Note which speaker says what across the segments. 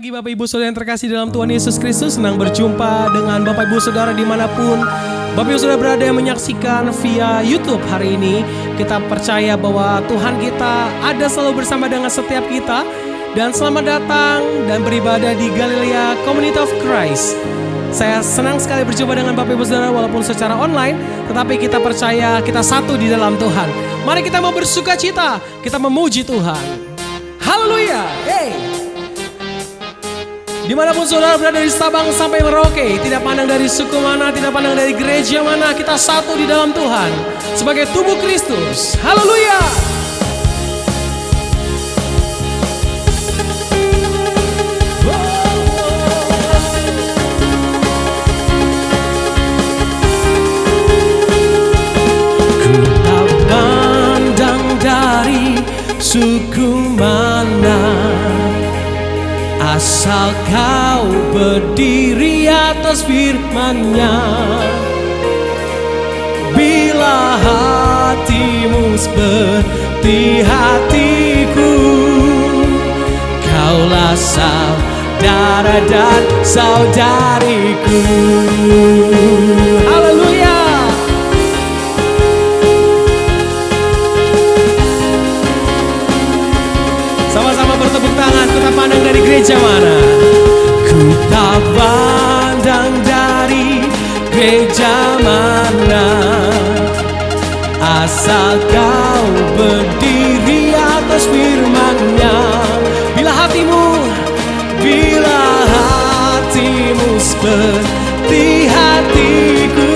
Speaker 1: pagi Bapak Ibu Saudara yang terkasih dalam Tuhan Yesus Kristus. Senang berjumpa dengan Bapak Ibu Saudara dimanapun Bapak Ibu Saudara berada yang menyaksikan via YouTube hari ini. Kita percaya bahwa Tuhan kita ada selalu bersama dengan setiap kita. Dan selamat datang dan beribadah di Galilea Community of Christ. Saya senang sekali berjumpa dengan Bapak Ibu Saudara walaupun secara online, tetapi kita percaya kita satu di dalam Tuhan. Mari kita mau bersuka cita, kita memuji Tuhan. Haleluya. Hey. Dimanapun saudara berada dari Sabang sampai Merauke, tidak pandang dari suku mana, tidak pandang dari gereja mana, kita satu di dalam Tuhan sebagai tubuh Kristus. Haleluya. Ku tak pandang dari suku mana, asal kau berdiri atas firman-Nya. Bila hatimu seperti hatiku, kaulah saudara dan saudariku. Haleluya. Sama-sama bertepuk tangan. Ku tak pandang dari gereja mana, ku tak pandang dari gereja mana, asal kau berdiri atas firman-Nya. Bila hatimu seperti hatiku,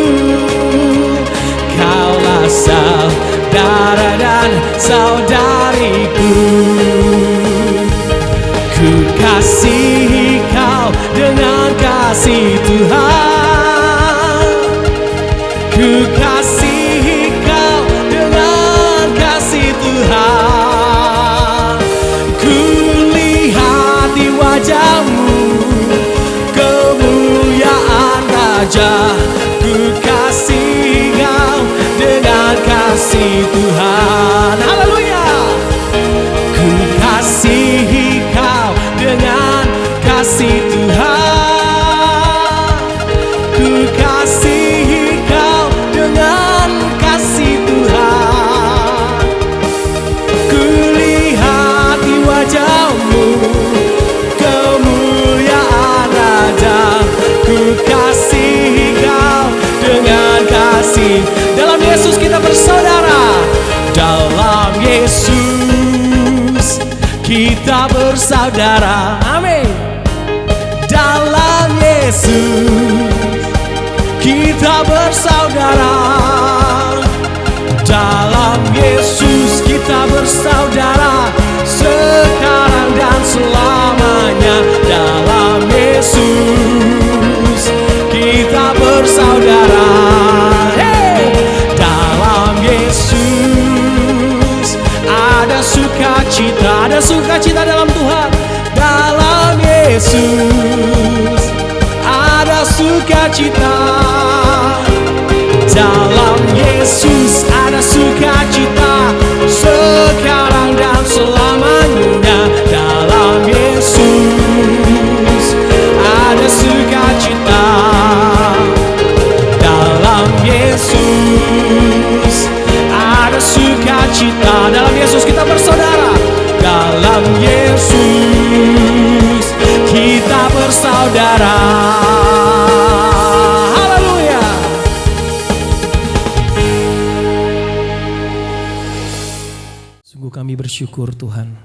Speaker 1: kaulah saudara dan saudariku. Ku kasihi kau dengan kasih Tuhan. Ku kasihi kau dengan kasih Tuhan. Ku lihat di wajahmu kemuliaan Raja. Ku kasihi kau dengan kasih Tuhan. Haleluya. Ku kasihi kau dengan kasih Tuhan. Ku kasihi kau dengan kasih Tuhan. Ku lihat di wajahmu kemuliaan Raja. Ku kasihi kau dengan kasih. Dalam Yesus kita bersaudara. Dalam Yesus kita bersaudara. Amin. Dalam Yesus kita bersaudara. Dalam Yesus kita bersaudara sekarang dan selamanya. Dalam Yesus kita bersaudara. Hey! Dalam Yesus ada sukacita, ada sukacita dalam Tuhan. Dalam Yesus ada sukacita. Dalam Yesus ada sukacita sekarang dan selamanya. Dalam Yesus ada sukacita. Dalam Yesus ada sukacita. Dalam Yesus kita bersaudara. Dalam Yesus kita bersaudara. Haleluya. Sungguh kami bersyukur Tuhan.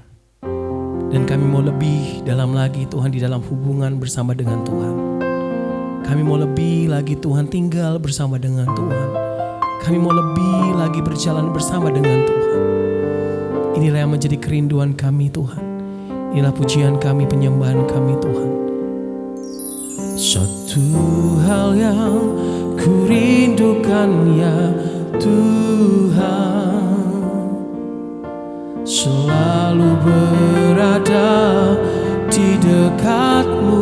Speaker 1: Dan kami mau lebih dalam lagi Tuhan di dalam hubungan bersama dengan Tuhan. Kami mau lebih lagi Tuhan tinggal bersama dengan Tuhan. Kami mau lebih lagi berjalan bersama dengan Tuhan. Inilah yang menjadi kerinduan kami Tuhan. Inilah pujian kami, penyembahan kami Tuhan. Satu hal yang ku rindukan ya Tuhan, selalu berada di dekat-Mu.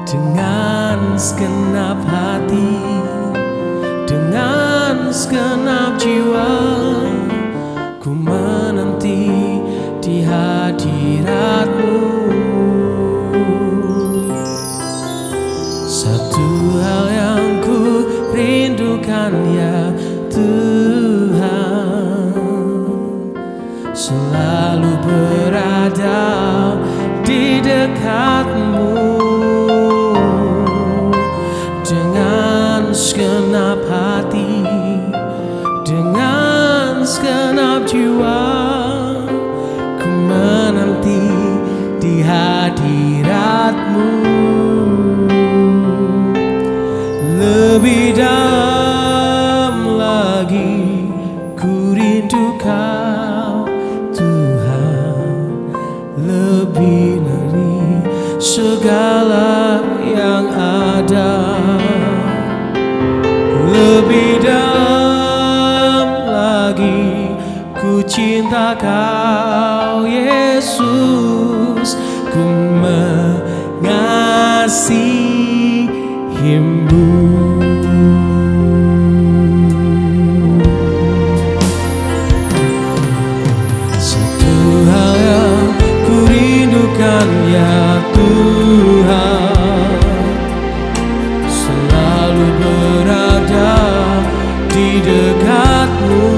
Speaker 1: Dengan segenap hati, dengan segenap jiwa, ku menanti di hadirat dekatmu. Satu hal yang ku rindukan ya Tuhan, selalu berada di dekatmu. Dengan segenap hati, dengan segenap jiwa, ku menanti di hadiratmu. Lebih dalam lagi ku rindu Kau Tuhan, lebih dari segala yang ada. Lebih dalam lagi ku cinta Kau Yesus, ku mengasihimu. Satu hal yang ku rindukan ya Tuhan, selalu berada di dekatmu.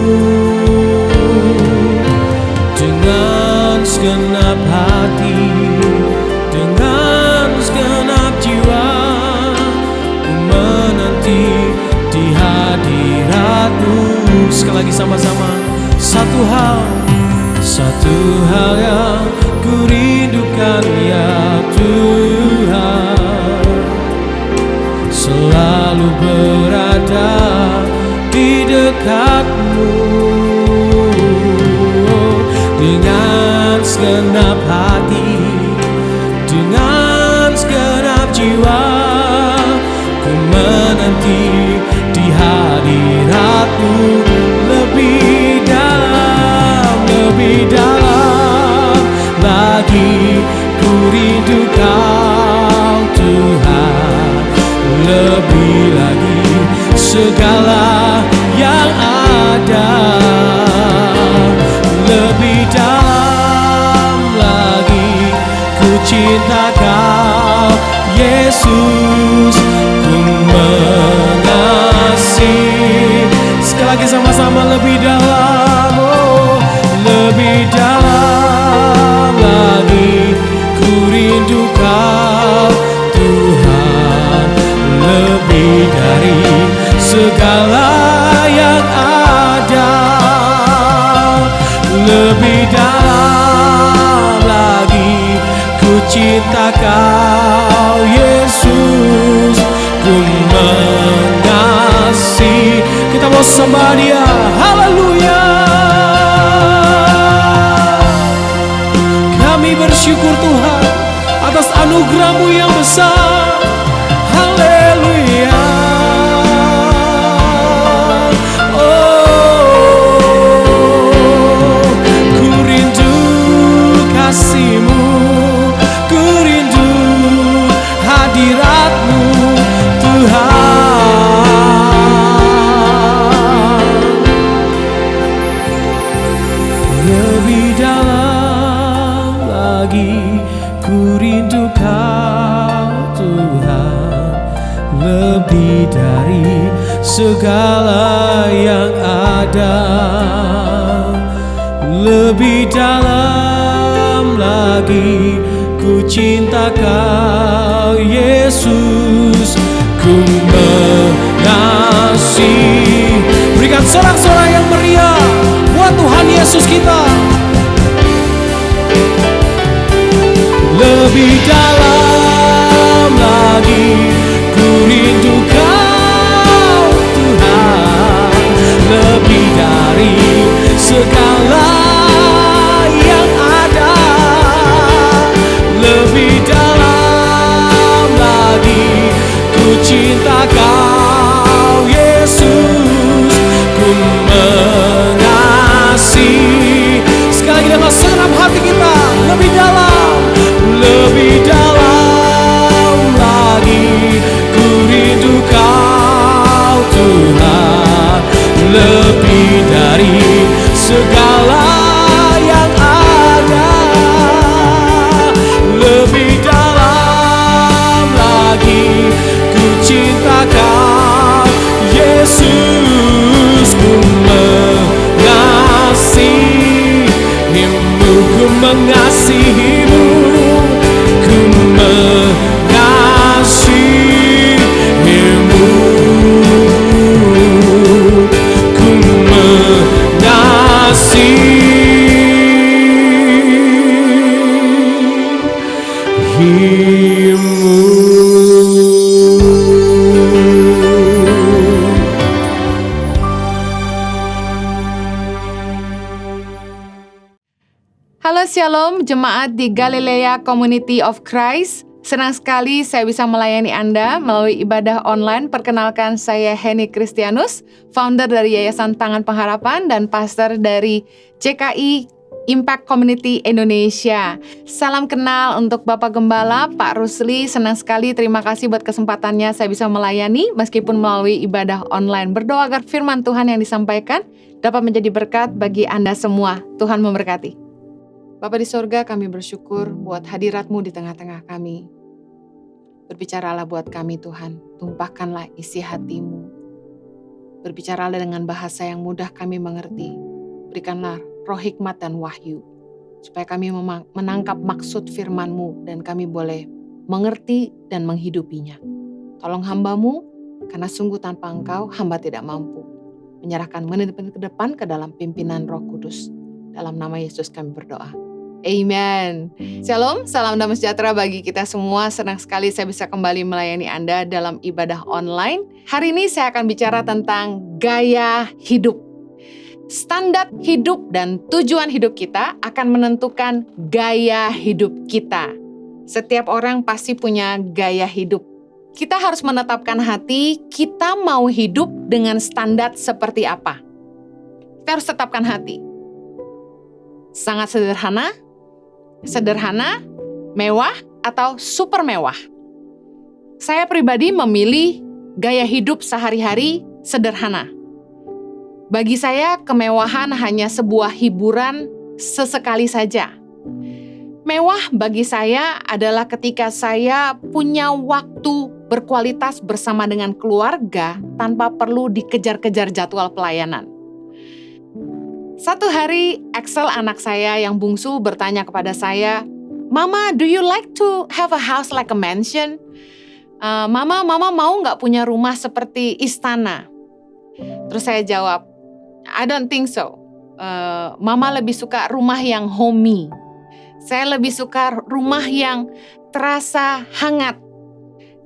Speaker 1: Dengan segenap hati, dengan segenap jiwa, ku menanti di hadiratmu. Sekali lagi sama-sama. Satu hal yang ku rindukan ya Tuhan, selalu berada di dekatmu. Dengan segenap hati, dengan segenap jiwa, ku menanti di hadiratmu. Lebih dalam lagi ku rindu Kau Tuhan, lebih lagi segala yang ada. Lebih dalam lagi ku cinta Kau Yesus, ku mengasihi. Sekali lagi sama-sama. Lebih dalam, oh, lebih dalam lagi ku rindu Kau Tuhan, lebih dari segala yang ada. Lebih dalam lagi ku cinta Kau Yesus, ku mengasihi. Kita mau sembah Dia, haleluya. Kami bersyukur Tuhan atas anugerah-Mu yang besar, haleluya. Kasih-Mu, ku rindu hadirat-Mu Tuhan. Lebih dalam lagi ku rindu Kau Tuhan, lebih dari segala yang ada. Lebih dalam lagi ku cinta Kau Yesus, ku mengasihi. Berikan sorak-sorai yang meriah buat Tuhan Yesus kita. Lebih dalam lagi ku rindu Kau Tuhan, lebih dari segala yang ada. Lebih dalam lagi ku cinta Kau Yesus, ku mengasihi. Sekali lagi dengan segenap hati kita, lebih dalam, lebih dalam
Speaker 2: Shalom jemaat di Galilea Community of Christ. Senang sekali saya bisa melayani Anda melalui ibadah online. Perkenalkan, saya Henny Kristianus, founder dari Yayasan Tangan Pengharapan dan pastor dari CKI Impact Community Indonesia. Salam kenal untuk Bapak Gembala, Pak Rusli. Senang sekali, terima kasih buat kesempatannya saya bisa melayani meskipun melalui ibadah online. Berdoa agar firman Tuhan yang disampaikan dapat menjadi berkat bagi Anda semua. Tuhan memberkati. Bapa di sorga, kami bersyukur buat hadirat-Mu di tengah-tengah kami. Berbicaralah buat kami Tuhan, tumpahkanlah isi hati-Mu. Berbicaralah dengan bahasa yang mudah kami mengerti. Berikanlah roh hikmat dan wahyu, supaya kami menangkap maksud firman-Mu dan kami boleh mengerti dan menghidupinya. Tolong hamba-Mu, karena sungguh tanpa Engkau, hamba tidak mampu. Menyerahkan menit-menit ke depan ke dalam pimpinan Roh Kudus. Dalam nama Yesus kami berdoa. Amen. Shalom, salam damai sejahtera bagi kita semua. Senang sekali saya bisa kembali melayani Anda dalam ibadah online. Hari ini saya akan bicara tentang gaya hidup. Standar hidup dan tujuan hidup kita akan menentukan gaya hidup kita. Setiap orang pasti punya gaya hidup. Kita harus menetapkan hati, kita mau hidup dengan standar seperti apa. Kita harus tetapkan hati. Sangat sederhana, mewah, atau super mewah. Saya pribadi memilih gaya hidup sehari-hari sederhana. Bagi saya, kemewahan hanya sebuah hiburan sesekali saja. Mewah bagi saya adalah ketika saya punya waktu berkualitas bersama dengan keluarga tanpa perlu dikejar-kejar jadwal pelayanan. Satu hari, Axel anak saya yang bungsu bertanya kepada saya, "Mama, do you like to have a house like a mansion? Mama mau nggak punya rumah seperti istana?" Terus saya jawab, "I don't think so. Mama lebih suka rumah yang homey. Saya lebih suka rumah yang terasa hangat.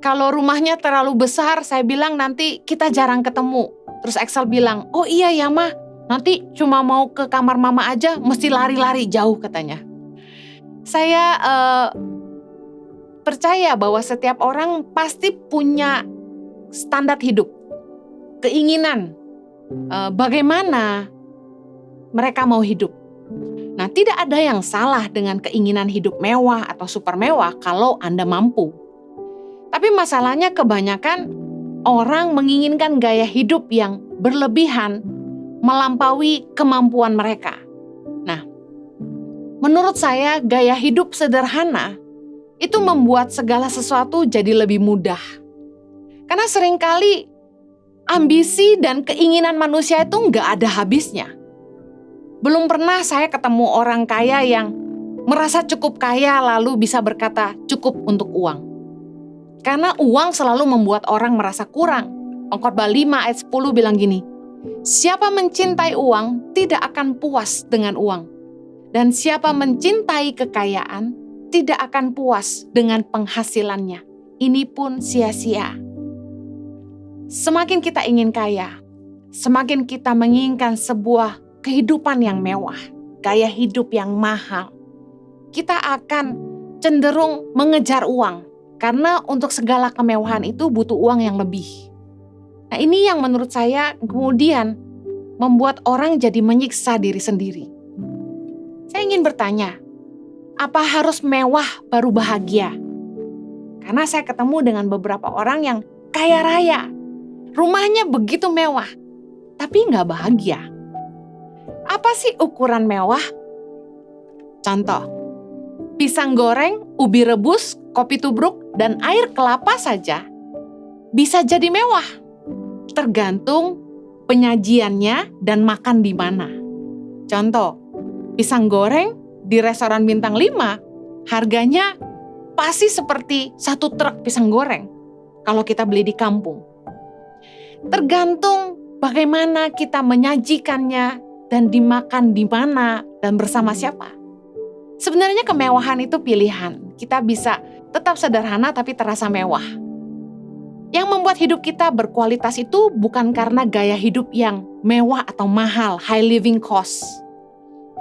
Speaker 2: Kalau rumahnya terlalu besar, saya bilang nanti kita jarang ketemu." Terus Axel bilang, "Oh iya ya Ma, nanti cuma mau ke kamar mama aja, mesti lari-lari jauh," katanya. Saya percaya bahwa setiap orang pasti punya standar hidup, keinginan, bagaimana mereka mau hidup. Nah, tidak ada yang salah dengan keinginan hidup mewah atau super mewah kalau Anda mampu. Tapi masalahnya kebanyakan orang menginginkan gaya hidup yang berlebihan, melampaui kemampuan mereka. Nah, menurut saya gaya hidup sederhana itu membuat segala sesuatu jadi lebih mudah. Karena seringkali ambisi dan keinginan manusia itu nggak ada habisnya. Belum pernah saya ketemu orang kaya yang merasa cukup kaya lalu bisa berkata cukup untuk uang. Karena uang selalu membuat orang merasa kurang. Pengkhotbah 5 ayat 10 bilang gini, "Siapa mencintai uang tidak akan puas dengan uang. Dan siapa mencintai kekayaan tidak akan puas dengan penghasilannya. Ini pun sia-sia." Semakin kita ingin kaya, semakin kita menginginkan sebuah kehidupan yang mewah, gaya hidup yang mahal, kita akan cenderung mengejar uang. Karena untuk segala kemewahan itu butuh uang yang lebih. Nah, ini yang menurut saya kemudian membuat orang jadi menyiksa diri sendiri. Saya ingin bertanya, apa harus mewah baru bahagia? Karena saya ketemu dengan beberapa orang yang kaya raya, rumahnya begitu mewah, tapi nggak bahagia. Apa sih ukuran mewah? Contoh, pisang goreng, ubi rebus, kopi tubruk, dan air kelapa saja bisa jadi mewah. Tergantung penyajiannya dan makan di mana. Contoh, pisang goreng di restoran bintang 5 harganya pasti seperti 1 truk pisang goreng kalau kita beli di kampung. Tergantung bagaimana kita menyajikannya dan dimakan di mana dan bersama siapa. Sebenarnya kemewahan itu pilihan. Kita bisa tetap sederhana tapi terasa mewah. Yang membuat hidup kita berkualitas itu bukan karena gaya hidup yang mewah atau mahal, high living cost.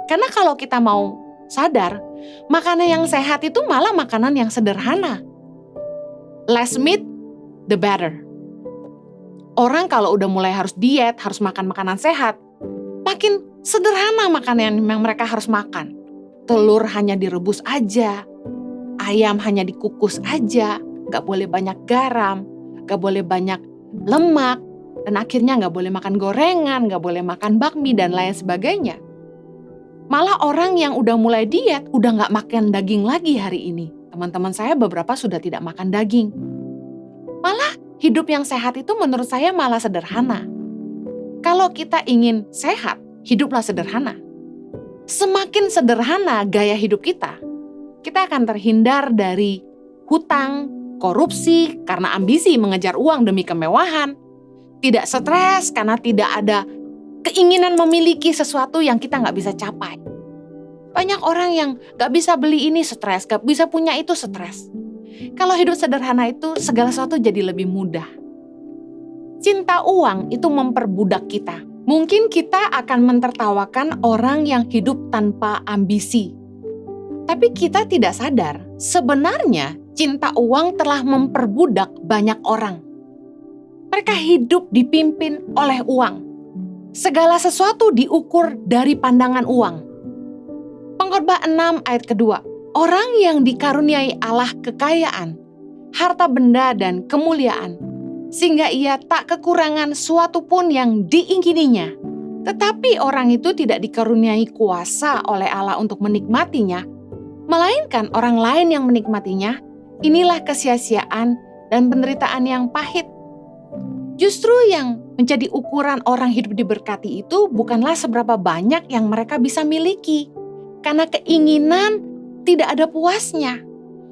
Speaker 2: Karena kalau kita mau sadar, makanan yang sehat itu malah makanan yang sederhana. Less meat, the better. Orang kalau udah mulai harus diet, harus makan makanan sehat, makin sederhana makanan yang mereka harus makan. Telur hanya direbus aja, ayam hanya dikukus aja, gak boleh banyak garam, gak boleh banyak lemak, dan akhirnya gak boleh makan gorengan, gak boleh makan bakmi, dan lain sebagainya. Malah orang yang udah mulai diet, udah gak makan daging lagi hari ini. Teman-teman saya beberapa sudah tidak makan daging. Malah hidup yang sehat itu menurut saya malah sederhana. Kalau kita ingin sehat, hiduplah sederhana. Semakin sederhana gaya hidup kita akan terhindar dari hutang, korupsi karena ambisi mengejar uang demi kemewahan, tidak stres karena tidak ada keinginan memiliki sesuatu yang kita gak bisa capai. Banyak orang yang gak bisa beli ini stres, gak bisa punya itu stres. Kalau hidup sederhana itu segala sesuatu jadi lebih mudah. Cinta uang itu memperbudak kita. Mungkin kita akan mentertawakan orang yang hidup tanpa ambisi. Tapi kita tidak sadar, sebenarnya cinta uang telah memperbudak banyak orang. Mereka hidup dipimpin oleh uang. Segala sesuatu diukur dari pandangan uang. Pengkhotbah 6 ayat kedua. Orang yang dikaruniai Allah kekayaan, harta benda dan kemuliaan, sehingga ia tak kekurangan suatu pun yang diingininya. Tetapi orang itu tidak dikaruniai kuasa oleh Allah untuk menikmatinya, melainkan orang lain yang menikmatinya. Inilah kesia-siaan dan penderitaan yang pahit. Justru yang menjadi ukuran orang hidup diberkati itu bukanlah seberapa banyak yang mereka bisa miliki, karena keinginan tidak ada puasnya.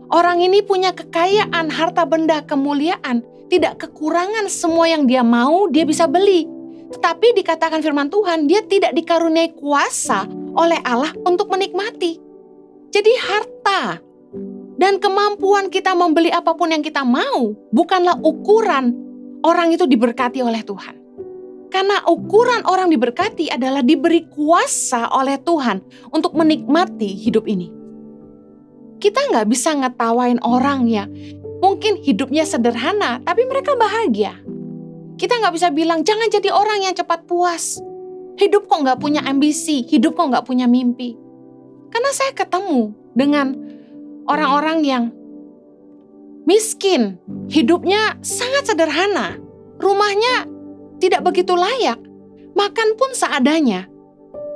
Speaker 2: Orang ini punya kekayaan, harta benda, kemuliaan, tidak kekurangan, semua yang dia mau dia bisa beli. Tetapi dikatakan firman Tuhan, dia tidak dikaruniai kuasa oleh Allah untuk menikmati. Jadi harta dan kemampuan kita membeli apapun yang kita mau bukanlah ukuran orang itu diberkati oleh Tuhan. Karena ukuran orang diberkati adalah diberi kuasa oleh Tuhan untuk menikmati hidup ini. Kita nggak bisa ngetawain orang yang mungkin hidupnya sederhana, tapi mereka bahagia. Kita nggak bisa bilang, jangan jadi orang yang cepat puas. Hidup kok nggak punya ambisi, hidup kok nggak punya mimpi. Karena saya ketemu dengan orang-orang yang miskin, hidupnya sangat sederhana, rumahnya tidak begitu layak, makan pun seadanya.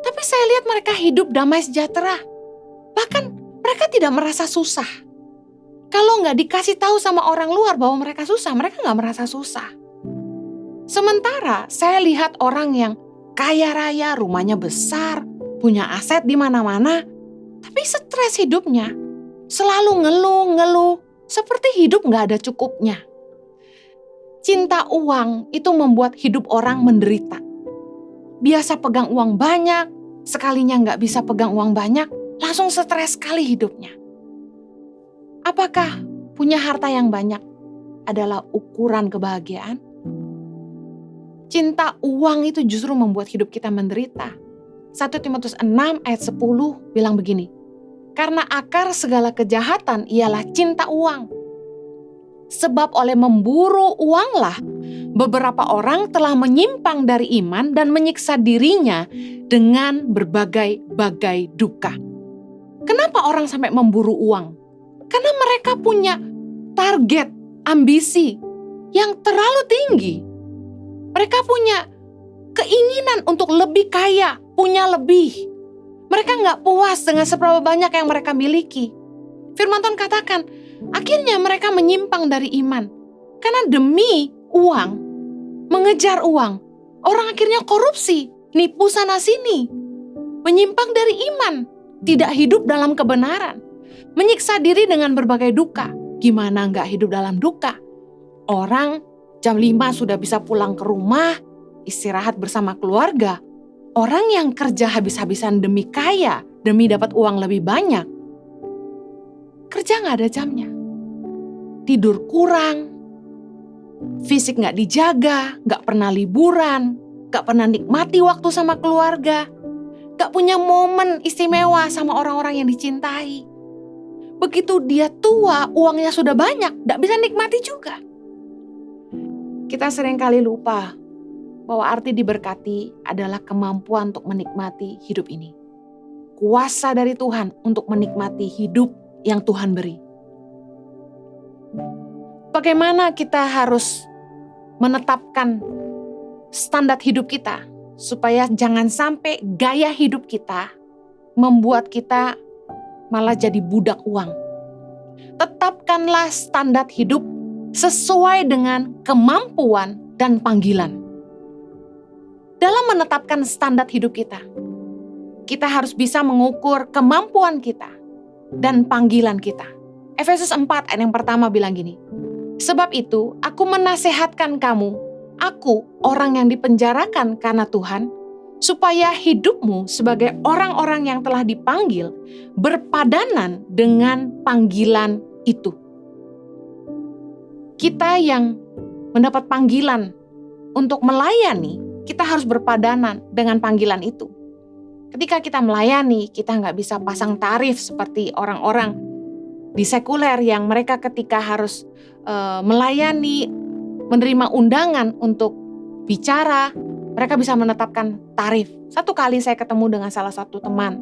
Speaker 2: Tapi saya lihat mereka hidup damai sejahtera. Bahkan mereka tidak merasa susah. Kalau nggak dikasih tahu sama orang luar bahwa mereka susah, mereka nggak merasa susah. Sementara saya lihat orang yang kaya raya, rumahnya besar, punya aset di mana-mana, tapi stres hidupnya. Selalu ngeluh, seperti hidup nggak ada cukupnya. Cinta uang itu membuat hidup orang menderita. Biasa pegang uang banyak, sekalinya nggak bisa pegang uang banyak, langsung stres sekali hidupnya. Apakah punya harta yang banyak adalah ukuran kebahagiaan? Cinta uang itu justru membuat hidup kita menderita. 1 Timotius 6 ayat 10 bilang begini, karena akar segala kejahatan ialah cinta uang. Sebab oleh memburu uanglah beberapa orang telah menyimpang dari iman dan menyiksa dirinya dengan berbagai-bagai duka. Kenapa orang sampai memburu uang? Karena mereka punya target, ambisi yang terlalu tinggi. Mereka punya keinginan untuk lebih kaya, punya lebih. Mereka nggak puas dengan seberapa banyak yang mereka miliki. Firman Tuhan katakan, akhirnya mereka menyimpang dari iman. Karena demi uang, mengejar uang, orang akhirnya korupsi, nipu sana sini, menyimpang dari iman, tidak hidup dalam kebenaran, menyiksa diri dengan berbagai duka. Gimana nggak hidup dalam duka? Orang jam 5 sudah bisa pulang ke rumah, istirahat bersama keluarga. Orang yang kerja habis-habisan demi kaya, demi dapat uang lebih banyak, kerja nggak ada jamnya. Tidur kurang, fisik nggak dijaga, nggak pernah liburan, nggak pernah nikmati waktu sama keluarga. gak punya momen istimewa sama orang-orang yang dicintai. Begitu dia tua, uangnya sudah banyak, gak bisa nikmati juga. Kita seringkali lupa bahwa arti diberkati adalah kemampuan untuk menikmati hidup ini. Kuasa dari Tuhan untuk menikmati hidup yang Tuhan beri. Bagaimana kita harus menetapkan standar hidup kita supaya jangan sampai gaya hidup kita membuat kita malah jadi budak uang. Tetapkanlah standar hidup sesuai dengan kemampuan dan panggilan. Dalam menetapkan standar hidup kita, kita harus bisa mengukur kemampuan kita dan panggilan kita. Efesus 4 ayat yang pertama bilang gini, sebab itu aku menasehatkan kamu, aku orang yang dipenjarakan karena Tuhan, supaya hidupmu sebagai orang-orang yang telah dipanggil berpadanan dengan panggilan itu. Kita yang mendapat panggilan untuk melayani, kita harus berpadanan dengan panggilan itu. Ketika kita melayani, kita nggak bisa pasang tarif seperti orang-orang di sekuler yang mereka ketika harus melayani, menerima undangan untuk bicara, mereka bisa menetapkan tarif. Satu kali saya ketemu dengan salah satu teman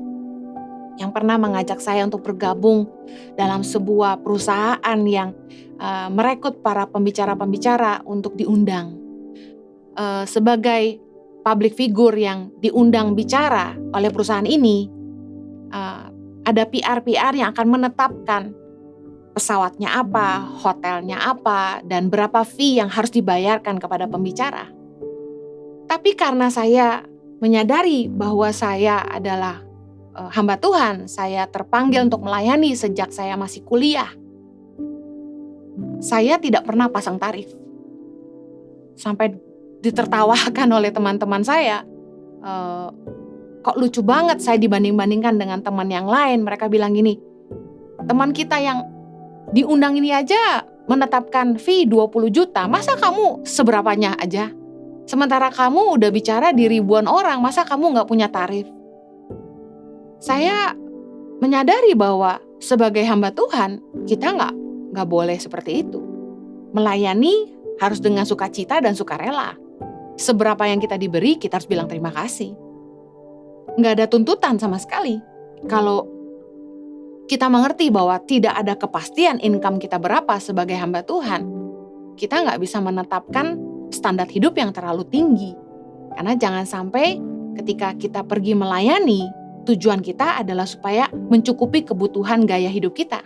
Speaker 2: yang pernah mengajak saya untuk bergabung dalam sebuah perusahaan yang merekrut para pembicara-pembicara untuk diundang. Sebagai public figure yang diundang bicara oleh perusahaan ini, ada PR yang akan menetapkan pesawatnya apa, hotelnya apa, dan berapa fee yang harus dibayarkan kepada pembicara. Tapi karena saya menyadari bahwa saya adalah hamba Tuhan, saya terpanggil untuk melayani sejak saya masih kuliah. Saya tidak pernah pasang tarif. Sampai ditertawakan oleh teman-teman saya. Kok lucu banget saya dibanding-bandingkan dengan teman yang lain. Mereka bilang gini, teman kita yang diundang ini aja menetapkan fee 20 juta, masa kamu seberapanya aja? Sementara kamu udah bicara di ribuan orang, masa kamu gak punya tarif? Saya menyadari bahwa sebagai hamba Tuhan, kita gak boleh seperti itu. Melayani harus dengan sukacita dan sukarela. Seberapa yang kita diberi, kita harus bilang terima kasih. Gak ada tuntutan sama sekali. Kalau kita mengerti bahwa tidak ada kepastian income kita berapa sebagai hamba Tuhan, kita gak bisa menetapkan standar hidup yang terlalu tinggi. Karena jangan sampai ketika kita pergi melayani, tujuan kita adalah supaya mencukupi kebutuhan gaya hidup kita.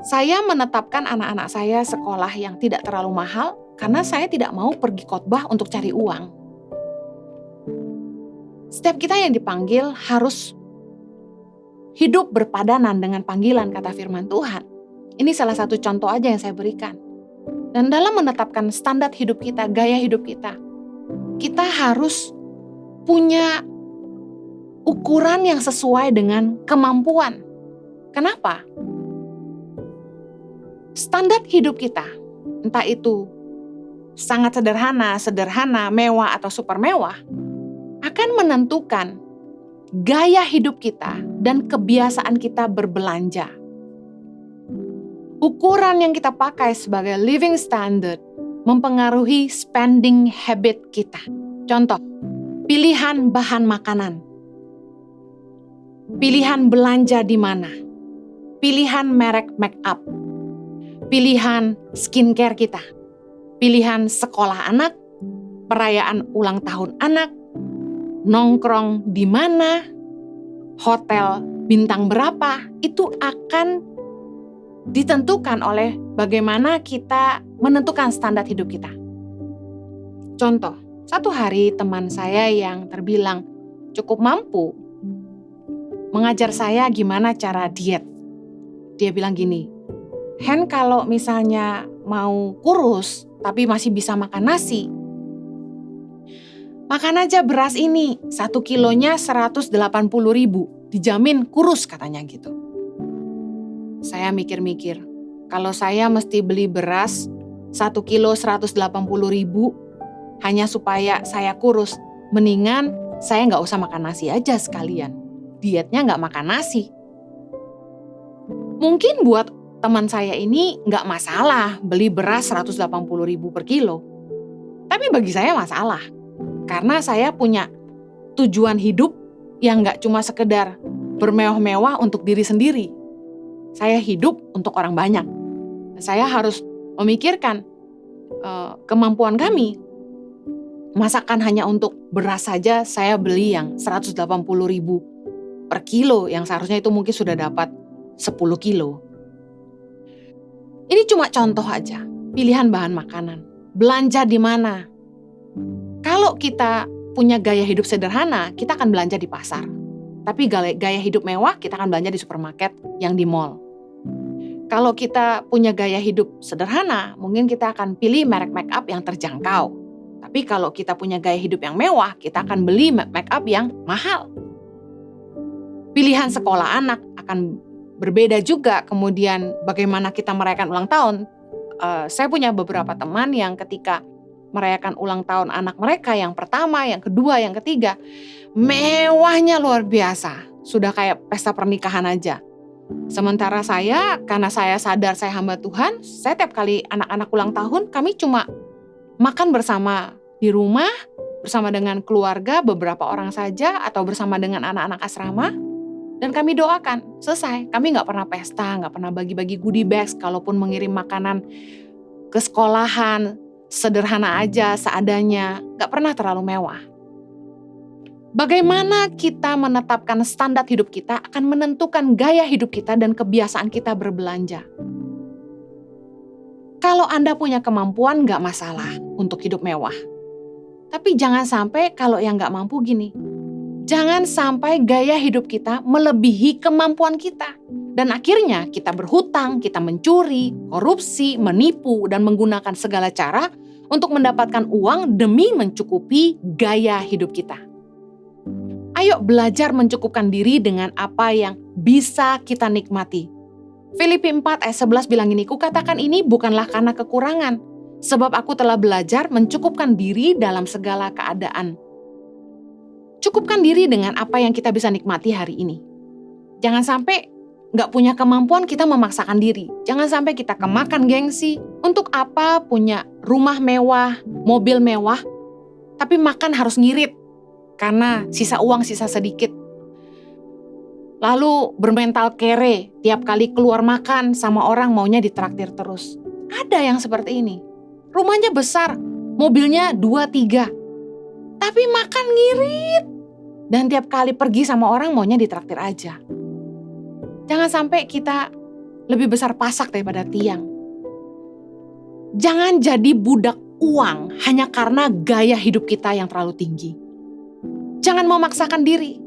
Speaker 2: Saya menetapkan anak-anak saya sekolah yang tidak terlalu mahal karena saya tidak mau pergi khotbah untuk cari uang. Setiap kita yang dipanggil harus hidup berpadanan dengan panggilan, kata firman Tuhan. Ini salah satu contoh aja yang saya berikan. Dan dalam menetapkan standar hidup kita, gaya hidup kita harus punya ukuran yang sesuai dengan kemampuan. Kenapa? Standar hidup kita, entah itu sangat sederhana, mewah atau super mewah, akan menentukan gaya hidup kita dan kebiasaan kita berbelanja. Ukuran yang kita pakai sebagai living standard mempengaruhi spending habit kita. Contoh, pilihan bahan makanan, pilihan belanja di mana, pilihan merek make up, pilihan skincare kita, pilihan sekolah anak, perayaan ulang tahun anak, nongkrong di mana, hotel bintang berapa, itu akan ditentukan oleh bagaimana kita menentukan standar hidup kita. Contoh, satu hari teman saya yang terbilang cukup mampu mengajar saya gimana cara diet. Dia bilang gini, Hen, kalau misalnya mau kurus tapi masih bisa makan nasi, makan aja beras ini, 1 kilonya 180.000, dijamin kurus katanya gitu. Saya mikir-mikir, kalau saya mesti beli beras 1 kilo 180.000 hanya supaya saya kurus, mendingan saya nggak usah makan nasi aja sekalian. Dietnya nggak makan nasi. Mungkin buat teman saya ini nggak masalah beli beras 180.000 per kilo. Tapi bagi saya masalah. Karena saya punya tujuan hidup yang nggak cuma sekedar bermewah-mewah untuk diri sendiri. Saya hidup untuk orang banyak. Saya harus memikirkan kemampuan kami. Masakan hanya untuk beras saja saya beli yang 180.000 per kilo, yang seharusnya itu mungkin sudah dapat 10 kilo. Ini cuma contoh aja, pilihan bahan makanan. Belanja di mana? Kalau kita punya gaya hidup sederhana, kita akan belanja di pasar. Tapi gaya hidup mewah, kita akan belanja di supermarket yang di mall. Kalau kita punya gaya hidup sederhana, mungkin kita akan pilih merek make up yang terjangkau. Tapi kalau kita punya gaya hidup yang mewah, kita akan beli make up yang mahal. Pilihan sekolah anak akan berbeda juga. Kemudian bagaimana kita merayakan ulang tahun. Saya punya beberapa teman yang ketika merayakan ulang tahun anak mereka yang pertama, yang kedua, yang ketiga, mewahnya luar biasa. Sudah kayak pesta pernikahan aja. Sementara saya, karena saya sadar saya hamba Tuhan, saya tiap kali anak-anak ulang tahun, kami cuma makan bersama di rumah, bersama dengan keluarga, beberapa orang saja, atau bersama dengan anak-anak asrama, dan kami doakan, selesai. Kami nggak pernah pesta, nggak pernah bagi-bagi goodie bags, kalaupun mengirim makanan ke sekolahan, sederhana aja, seadanya, nggak pernah terlalu mewah. Bagaimana kita menetapkan standar hidup kita akan menentukan gaya hidup kita dan kebiasaan kita berbelanja. Kalau Anda punya kemampuan, gak masalah untuk hidup mewah. Tapi jangan sampai kalau yang gak mampu gini. Jangan sampai gaya hidup kita melebihi kemampuan kita. Dan akhirnya kita berhutang, kita mencuri, korupsi, menipu, dan menggunakan segala cara untuk mendapatkan uang demi mencukupi gaya hidup kita. Ayo belajar mencukupkan diri dengan apa yang bisa kita nikmati. Filipi 4 ayat 11 bilang ini, kukatakan ini bukanlah karena kekurangan, sebab aku telah belajar mencukupkan diri dalam segala keadaan. Cukupkan diri dengan apa yang kita bisa nikmati hari ini. Jangan sampai nggak punya kemampuan kita memaksakan diri. Jangan sampai kita kemakan gengsi. Untuk apa punya rumah mewah, mobil mewah, tapi makan harus ngirit. Karena sisa uang sisa sedikit. Lalu bermental kere, tiap kali keluar makan sama orang maunya ditraktir terus. Ada yang seperti ini. Rumahnya besar, mobilnya 2-3. Tapi makan ngirit. Dan tiap kali pergi sama orang maunya ditraktir aja. Jangan sampai kita lebih besar pasak daripada tiang. Jangan jadi budak uang hanya karena gaya hidup kita yang terlalu tinggi. Jangan memaksakan diri.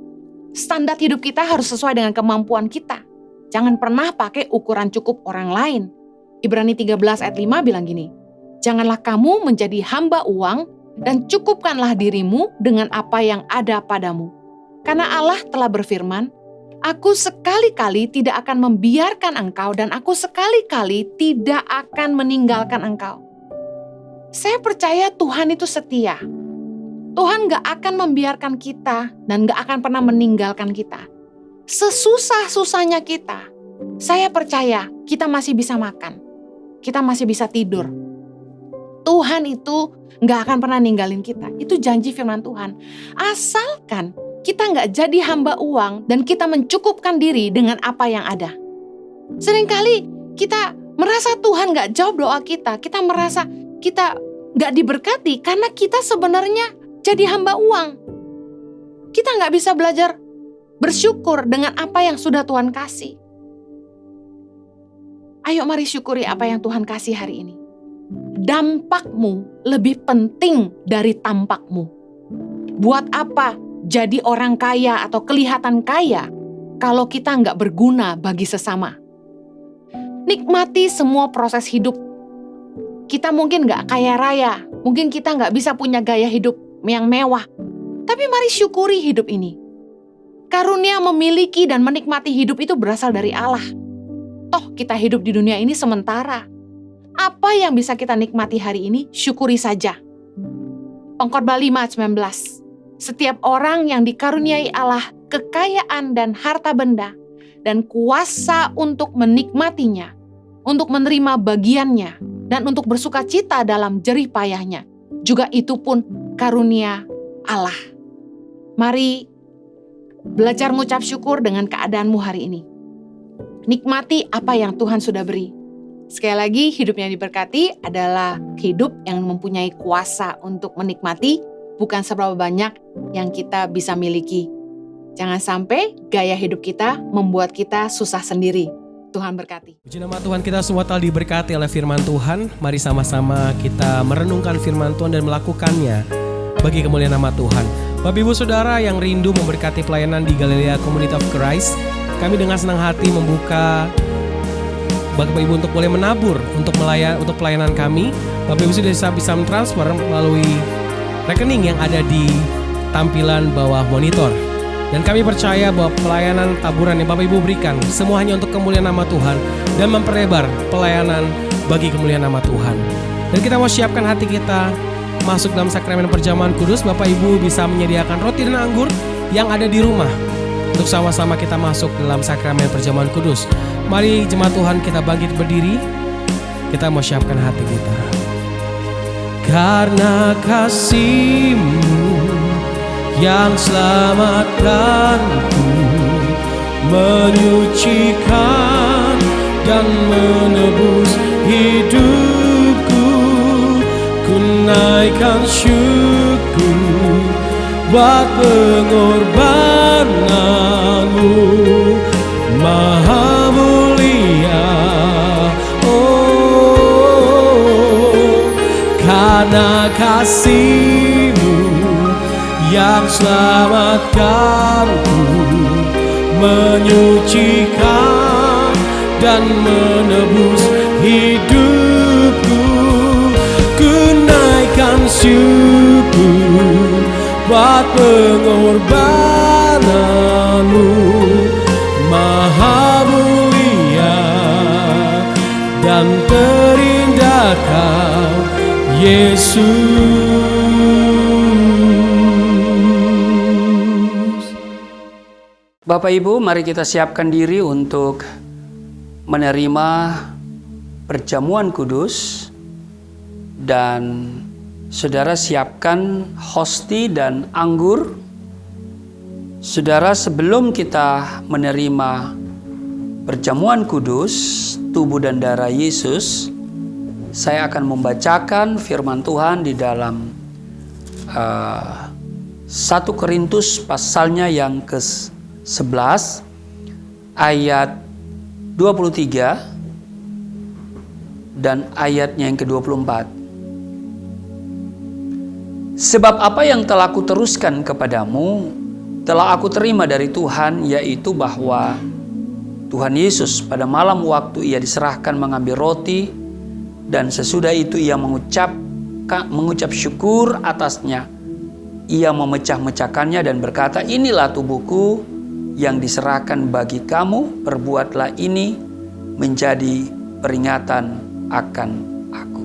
Speaker 2: Standar hidup kita harus sesuai dengan kemampuan kita. Jangan pernah pakai ukuran cukup orang lain. Ibrani 13 ayat 5 bilang gini, janganlah kamu menjadi hamba uang dan cukupkanlah dirimu dengan apa yang ada padamu. Karena Allah telah berfirman, aku sekali-kali tidak akan membiarkan engkau dan aku sekali-kali tidak akan meninggalkan engkau. Saya percaya Tuhan itu setia. Tuhan gak akan membiarkan kita dan gak akan pernah meninggalkan kita. Sesusah-susahnya kita, saya percaya kita masih bisa makan. Kita masih bisa tidur. Tuhan itu gak akan pernah ninggalin kita. Itu janji firman Tuhan. Asalkan kita gak jadi hamba uang dan kita mencukupkan diri dengan apa yang ada. Seringkali kita merasa Tuhan gak jawab doa kita. Kita merasa kita gak diberkati karena kita sebenarnya jadi hamba uang. Kita gak bisa belajar bersyukur dengan apa yang sudah Tuhan kasih. Ayo mari syukuri apa yang Tuhan kasih hari ini. Dampakmu lebih penting dari tampakmu. Buat apa jadi orang kaya atau kelihatan kaya kalau kita gak berguna bagi sesama? Nikmati semua proses hidup. Kita mungkin gak kaya raya, mungkin kita gak bisa punya gaya hidup yang mewah. Tapi mari syukuri hidup ini. Karunia memiliki dan menikmati hidup itu berasal dari Allah. Toh kita hidup di dunia ini sementara. Apa yang bisa kita nikmati hari ini, syukuri saja. Pengkhotbah 5 ayat 19. Setiap orang yang dikaruniai Allah kekayaan dan harta benda dan kuasa untuk menikmatinya, untuk menerima bagiannya, dan untuk bersuka cita dalam jerih payahnya. Juga itu pun karunia Allah. Mari belajar mengucap syukur dengan keadaanmu hari ini. Nikmati apa yang Tuhan sudah beri. Sekali lagi, hidup yang diberkati adalah hidup yang mempunyai kuasa untuk menikmati, bukan seberapa banyak yang kita bisa miliki. Jangan sampai gaya hidup kita membuat kita susah sendiri. Tuhan berkati.
Speaker 1: Puji nama Tuhan, kita semua telah diberkati oleh firman Tuhan. Mari sama-sama kita merenungkan firman Tuhan dan melakukannya bagi kemuliaan nama Tuhan. Bapak Ibu Saudara yang rindu memberkati pelayanan di Galilea Community of Christ, kami dengan senang hati membuka Bapak Ibu untuk boleh menabur untuk pelayanan kami. Bapak Ibu sudah bisa mentransfer melalui rekening yang ada di tampilan bawah monitor. Dan kami percaya bahwa pelayanan taburan yang Bapak Ibu berikan semua hanya untuk kemuliaan nama Tuhan dan memperlebar pelayanan bagi kemuliaan nama Tuhan. Dan kita mau siapkan hati kita masuk dalam sakramen perjamuan kudus. Bapak Ibu bisa menyediakan roti dan anggur yang ada di rumah untuk sama-sama kita masuk dalam sakramen perjamuan kudus. Mari jemaat Tuhan kita bangkit berdiri. Kita mau siapkan hati kita. Karena kasih-Mu yang selamatkanku, menyucikan dan menebus hidupku, ku naikkan syukur buat pengorbanan-Mu maha mulia. Oh, karena kasih-Mu yang selamatkanku, menyucikan dan menebus hidupku, ku naikkan syukur buat pengorbanan-Mu maha mulia dan terindah Kau Yesus.
Speaker 3: Bapak Ibu, mari kita siapkan diri untuk menerima perjamuan kudus. Dan saudara siapkan hosti dan anggur. Saudara, sebelum kita menerima perjamuan kudus, tubuh dan darah Yesus, saya akan membacakan firman Tuhan di dalam 1 Korintus pasalnya yang ke-11 ayat 23 dan ayatnya yang ke-24. Sebab apa yang telah aku teruskan kepadamu telah aku terima dari Tuhan, yaitu bahwa Tuhan Yesus pada malam waktu ia diserahkan mengambil roti, dan sesudah itu ia mengucap syukur atasnya. Ia memecah-mecahkannya dan berkata, inilah tubuhku yang diserahkan bagi kamu, perbuatlah ini menjadi peringatan akan aku.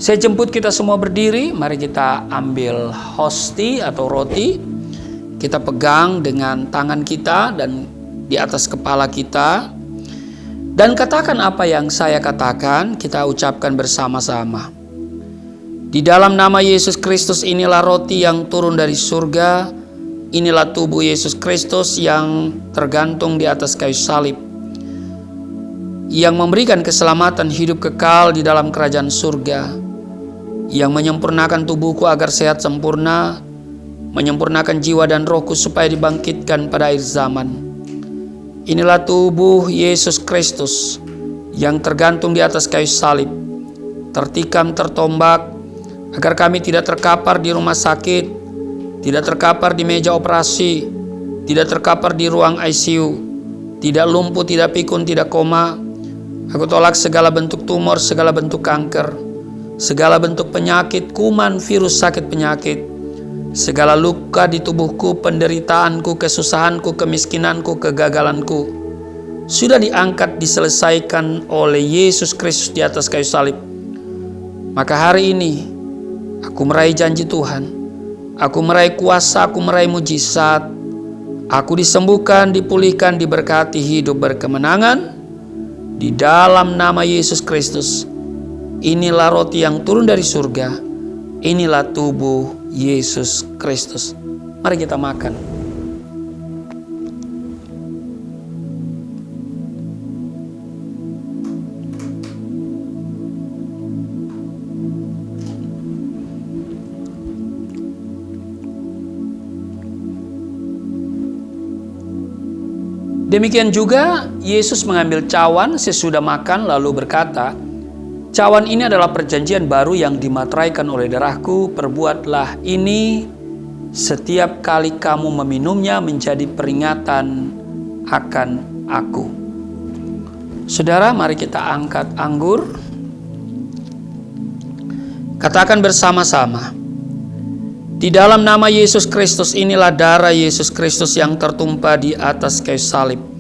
Speaker 3: Saya jemput kita semua berdiri, mari kita ambil hosti atau roti. Kita pegang dengan tangan kita dan di atas kepala kita. Dan katakan apa yang saya katakan, kita ucapkan bersama-sama. Di dalam nama Yesus Kristus, inilah roti yang turun dari surga. Inilah tubuh Yesus Kristus yang tergantung di atas kayu salib, yang memberikan keselamatan hidup kekal di dalam kerajaan surga, yang menyempurnakan tubuhku agar sehat sempurna, menyempurnakan jiwa dan rohku supaya dibangkitkan pada akhir zaman. Inilah tubuh Yesus Kristus yang tergantung di atas kayu salib, tertikam, tertombak, agar kami tidak terkapar di rumah sakit, tidak terkapar di meja operasi, tidak terkapar di ruang ICU, tidak lumpuh, tidak pikun, tidak koma. Aku tolak segala bentuk tumor, segala bentuk kanker, segala bentuk penyakit, kuman, virus, sakit penyakit, segala luka di tubuhku, penderitaanku, kesusahanku, kemiskinanku, kegagalanku, sudah diangkat, diselesaikan oleh Yesus Kristus di atas kayu salib. Maka hari ini aku meraih janji Tuhan Aku meraih kuasa, aku meraih mujizat. Aku disembuhkan, dipulihkan, diberkati, hidup berkemenangan. Di dalam nama Yesus Kristus. Inilah roti yang turun dari surga. Inilah tubuh Yesus Kristus. Mari kita makan. Demikian juga Yesus mengambil cawan sesudah makan lalu berkata, "Cawan ini adalah perjanjian baru yang dimateraikan oleh darahku. Perbuatlah ini setiap kali kamu meminumnya menjadi peringatan akan aku." Saudara, mari kita angkat anggur. Katakan bersama-sama, di dalam nama Yesus Kristus, inilah darah Yesus Kristus yang tertumpah di atas kayu salib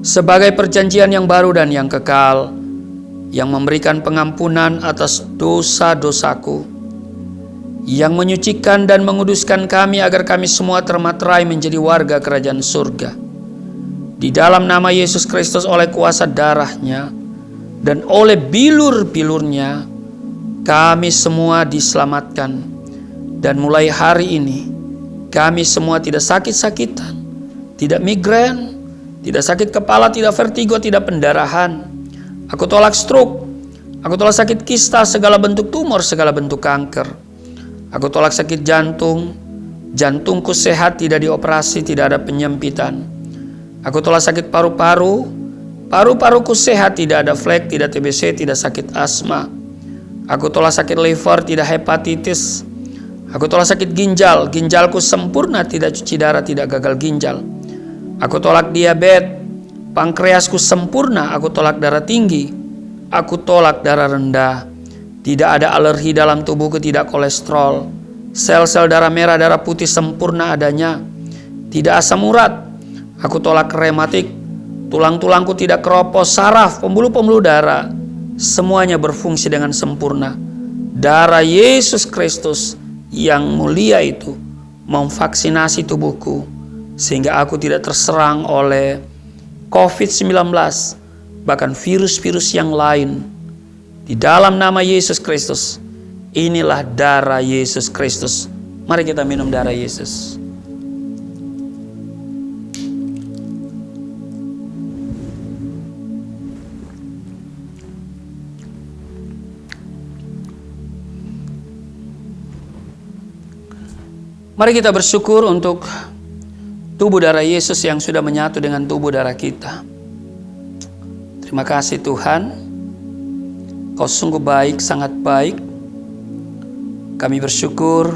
Speaker 3: sebagai perjanjian yang baru dan yang kekal, yang memberikan pengampunan atas dosa-dosaku, yang menyucikan dan menguduskan kami agar kami semua termaterai menjadi warga kerajaan surga. Di dalam nama Yesus Kristus, oleh kuasa darahnya dan oleh bilur-bilurnya, kami semua diselamatkan. Dan mulai hari ini, kami semua tidak sakit-sakitan, tidak migrain, tidak sakit kepala, tidak vertigo, tidak pendarahan. Aku tolak stroke, aku tolak sakit kista, segala bentuk tumor, segala bentuk kanker. Aku tolak sakit jantung, jantungku sehat, tidak dioperasi, tidak ada penyempitan. Aku tolak sakit paru-paru, paru-paruku sehat, tidak ada flek, tidak TBC, tidak sakit asma. Aku tolak sakit liver, tidak hepatitis. Aku tolak sakit ginjal, ginjalku sempurna, tidak cuci darah, tidak gagal ginjal. Aku tolak diabetes, pankreasku sempurna. Aku tolak darah tinggi, aku tolak darah rendah. Tidak ada alergi dalam tubuhku, tidak kolesterol. Sel-sel darah merah, darah putih sempurna adanya. Tidak asam urat. Aku tolak rematik, tulang-tulangku tidak keropos, saraf, pembuluh-pembuluh darah, semuanya berfungsi dengan sempurna. Darah Yesus Kristus yang mulia itu memvaksinasi tubuhku sehingga aku tidak terserang oleh COVID-19, bahkan virus-virus yang lain. Di dalam nama Yesus Kristus, inilah darah Yesus Kristus. Mari kita minum darah Yesus. Mari kita bersyukur untuk tubuh darah Yesus yang sudah menyatu dengan tubuh darah kita. Terima kasih Tuhan, Kau sungguh baik, sangat baik. Kami bersyukur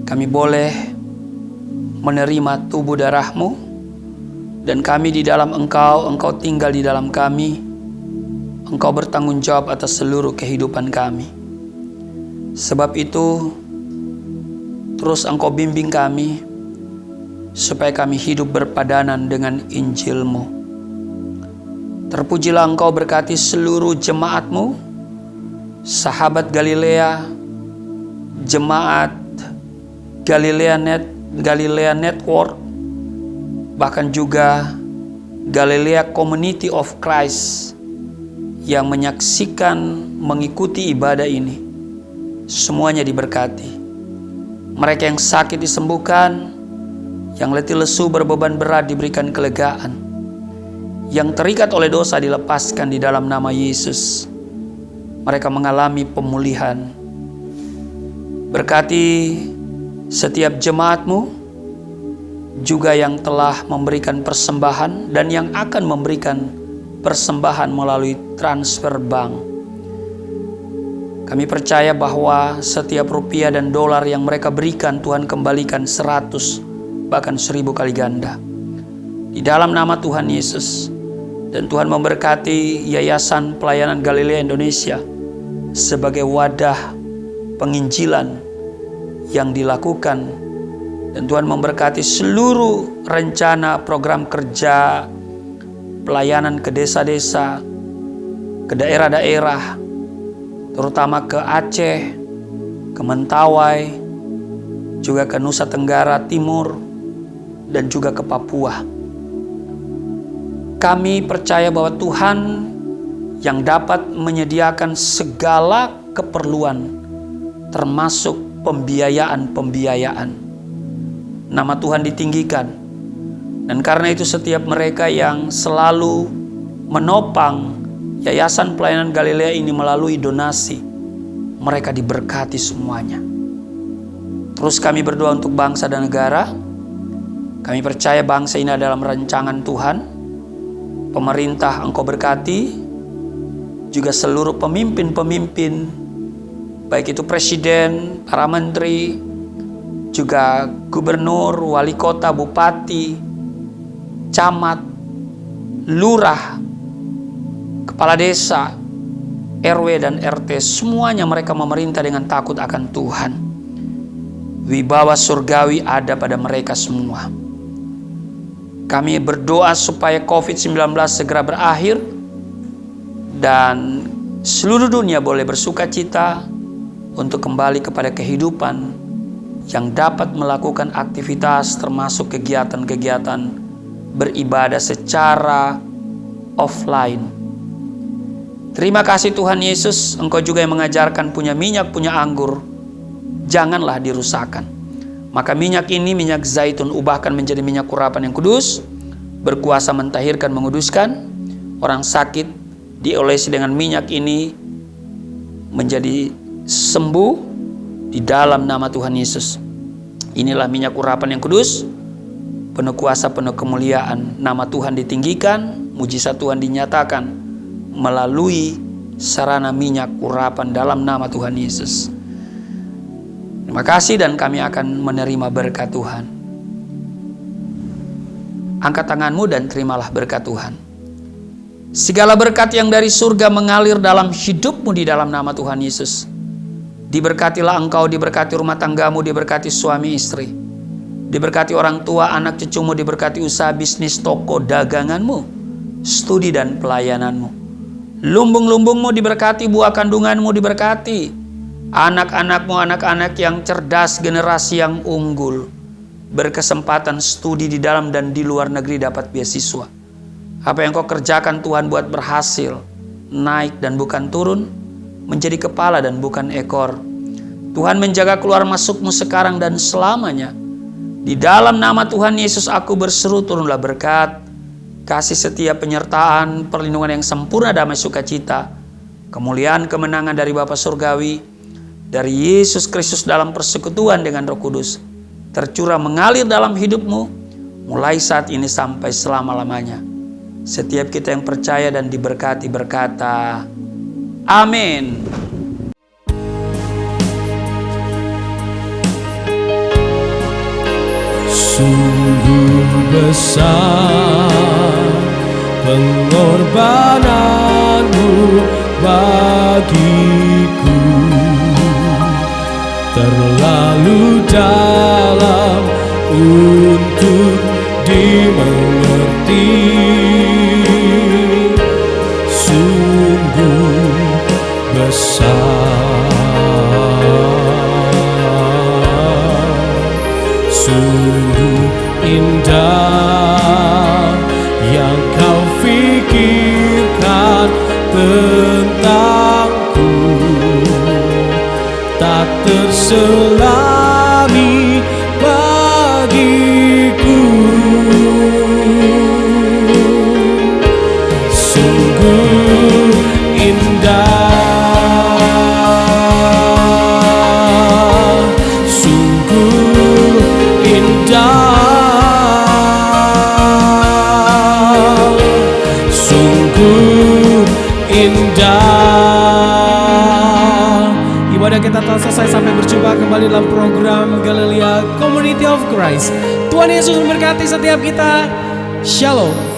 Speaker 3: kami boleh menerima tubuh darah-Mu, dan kami di dalam Engkau, Engkau tinggal di dalam kami. Engkau bertanggung jawab atas seluruh kehidupan kami. Sebab itu, terus Engkau bimbing kami supaya kami hidup berpadanan dengan Injil-Mu. Terpujilah Engkau, berkati seluruh jemaat-Mu, sahabat Galilea, jemaat Galilea Network, bahkan juga Galilea Community of Christ yang menyaksikan, mengikuti ibadah ini. Semuanya diberkati. Mereka yang sakit disembuhkan, yang letih lesu berbeban berat diberikan kelegaan, yang terikat oleh dosa dilepaskan di dalam nama Yesus. Mereka mengalami pemulihan. Berkati setiap jemaat-Mu, juga yang telah memberikan persembahan dan yang akan memberikan persembahan melalui transfer bank. Kami percaya bahwa setiap rupiah dan dolar yang mereka berikan, Tuhan kembalikan 100 bahkan 1000 kali ganda. Di dalam nama Tuhan Yesus. Dan Tuhan memberkati Yayasan Pelayanan Galilea Indonesia sebagai wadah penginjilan yang dilakukan. Dan Tuhan memberkati seluruh rencana program kerja pelayanan ke desa-desa, ke daerah-daerah, terutama ke Aceh, ke Mentawai, juga ke Nusa Tenggara Timur, dan juga ke Papua. Kami percaya bahwa Tuhan yang dapat menyediakan segala keperluan, termasuk pembiayaan-pembiayaan. Nama Tuhan ditinggikan. Dan karena itu setiap mereka yang selalu menopang Yayasan Pelayanan Galilea ini melalui donasi, mereka diberkati semuanya. Terus kami berdoa untuk bangsa dan negara. Kami percaya bangsa ini dalam rancangan Tuhan. Pemerintah Engkau berkati, juga seluruh pemimpin-pemimpin, baik itu presiden, para menteri, juga gubernur, wali kota, bupati, camat, lurah, kepala desa, RW dan RT, semuanya mereka memerintah dengan takut akan Tuhan. Wibawa surgawi ada pada mereka semua. Kami berdoa supaya COVID-19 segera berakhir dan seluruh dunia boleh bersuka cita untuk kembali kepada kehidupan yang dapat melakukan aktivitas termasuk kegiatan-kegiatan beribadah secara offline. Terima kasih Tuhan Yesus, Engkau juga yang mengajarkan punya minyak, punya anggur, janganlah dirusakkan. Maka minyak ini, minyak zaitun, ubahkan menjadi minyak urapan yang kudus, berkuasa mentahirkan, menguduskan. Orang sakit diolesi dengan minyak ini menjadi sembuh di dalam nama Tuhan Yesus. Inilah minyak urapan yang kudus, penuh kuasa, penuh kemuliaan. Nama Tuhan ditinggikan, mujizat Tuhan dinyatakan melalui sarana minyak urapan dalam nama Tuhan Yesus. Terima kasih dan kami akan menerima berkat Tuhan. Angkat tanganmu dan terimalah berkat Tuhan. Segala berkat yang dari surga mengalir dalam hidupmu di dalam nama Tuhan Yesus. Diberkatilah engkau, diberkati rumah tanggamu, diberkati suami istri, diberkati orang tua, anak cucumu, diberkati usaha bisnis, toko, daganganmu, studi dan pelayananmu. Lumbung-lumbungmu diberkati, buah kandunganmu diberkati. Anak-anakmu, anak-anak yang cerdas, generasi yang unggul, berkesempatan studi di dalam dan di luar negeri, dapat beasiswa. Apa yang kau kerjakan Tuhan buat berhasil, naik dan bukan turun, menjadi kepala dan bukan ekor. Tuhan menjaga keluar masukmu sekarang dan selamanya. Di dalam nama Tuhan Yesus aku berseru, turunlah berkat, kasih setia, penyertaan, perlindungan yang sempurna, damai sukacita, kemuliaan, kemenangan dari Bapa Surgawi, dari Yesus Kristus dalam persekutuan dengan Roh Kudus, tercurah mengalir dalam hidupmu, mulai saat ini sampai selama-lamanya. Setiap kita yang percaya dan diberkati berkata, amin.
Speaker 1: Sungguh besar pengorbananmu bagiku, terlalu dalam untuk dimengerti. Sungguh besar, sungguh indah yang kau pikirkan tentangku, tak terselami bagiku. Sungguh indah, sungguh indah, sungguh indah. Ibadah kita telah selesai, sampai berjumpa kembali dalam program Galilea Community of Christ. Tuhan Yesus memberkati setiap kita. Shalom.